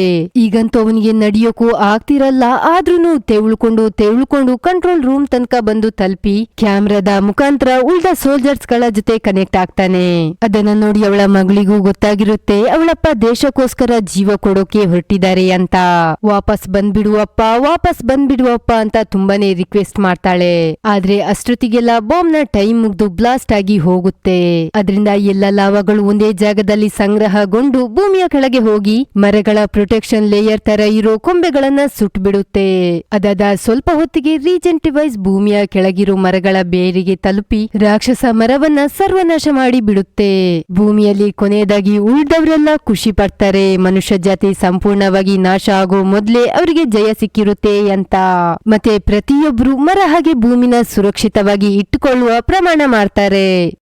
ಈಗಂತೂ ಅವನಿಗೆ ನಡೆಯೋಕು ಆಗ್ತಿರಲ್ಲ. ಆದ್ರೂನು ತೆವಳ್ಕೊಂಡು ಕಂಟ್ರೋಲ್ ರೂಮ್ ತನಕ ಬಂದು ತಲುಪಿ ಕ್ಯಾಮ್ರಾದ ಮುಖಾಂತರ ಉಳಿದ ಸೋಲ್ಜರ್ಸ್ ಗಳ ಜೊತೆ ಕನೆಕ್ಟ್ ಆಗ್ತಾನೆ. ಅದನ್ನ ನೋಡಿ ಅವಳ ಮಗಳಿಗೂ ಗೊತ್ತಾಗಿರುತ್ತೆ, ಅವಳಪ್ಪ ದೇಶಕ್ಕೋಸ್ಕರ ಜೀವ ಕೊಡೋಕೆ ಹೊರಟಿದ್ದಾರೆ ಅಂತ. ವಾಪಸ್ ಬಂದ್ಬಿಡುವಪ್ಪ ಅಂತ ತುಂಬಾನೇ ರಿಕ್ವೆಸ್ಟ್ ಮಾಡ್ತಾಳೆ. ಆದ್ರೆ ಅಷ್ಟೊತ್ತಿಗೆಲ್ಲ ಬಾಂಬ್ ನ ಟೈಮ್ ಮುಗ್ದು ಬ್ಲಾಸ್ಟ್ ಆಗಿ ಹೋಗುತ್ತೆ. ಅದರಿಂದ ಎಲ್ಲ ಲಾವಾಗಳು ಒಂದೇ ಜಾಗದಲ್ಲಿ ಸಂಗ್ರಹಗೊಂಡು ಭೂಮಿಯ ಕೆಳಗೆ ಹೋಗಿ ಮರಗಳ ಪ್ರೊಟೆಕ್ಷನ್ ಲೇಯರ್ ತರ ಇರೋ ಕೊಂಬೆಗಳನ್ನ ಸುಟ್ಟು ಬಿಡುತ್ತೆ. ಅದಾದ ಸ್ವಲ್ಪ ಹೊತ್ತಿಗೆ ರೀಜೆಂಟ್ ಡಿವೈಸ್ ಭೂಮಿಯ ಕೆಳಗಿರೋ ಮರಗಳ ಬೇರಿಗೆ ತಲುಪಿ ರಾಕ್ಷಸ ಮರವನ್ನ ಸರ್ವನಾಶ ಮಾಡಿ ಬಿಡುತ್ತೆ. ಭೂಮಿಯಲ್ಲಿ ಕೊನೆಯದಾಗಿ ಉಳಿದವರೆಲ್ಲ ಖುಷಿ ಪಡ್ತಾರೆ. ಮನುಷ್ಯ ಜಾತಿ ಸಂಪೂರ್ಣವಾಗಿ ನಾಶ ಆಗೋ ಮೊದ್ಲೇ ಅವರಿಗೆ ಜಯ ಸಿಕ್ಕಿರುತ್ತೆ ಅಂತ. ಮತ್ತೆ ಪ್ರತಿಯೊಬ್ರು ಮರ ಹಾಗೆ ಭೂಮಿನ ಸುರಕ್ಷಿತವಾಗಿ ಇಟ್ಟುಕೊಳ್ಳುವ ಪ್ರಮಾಣ ಮಾಡ್ತಾರೆ.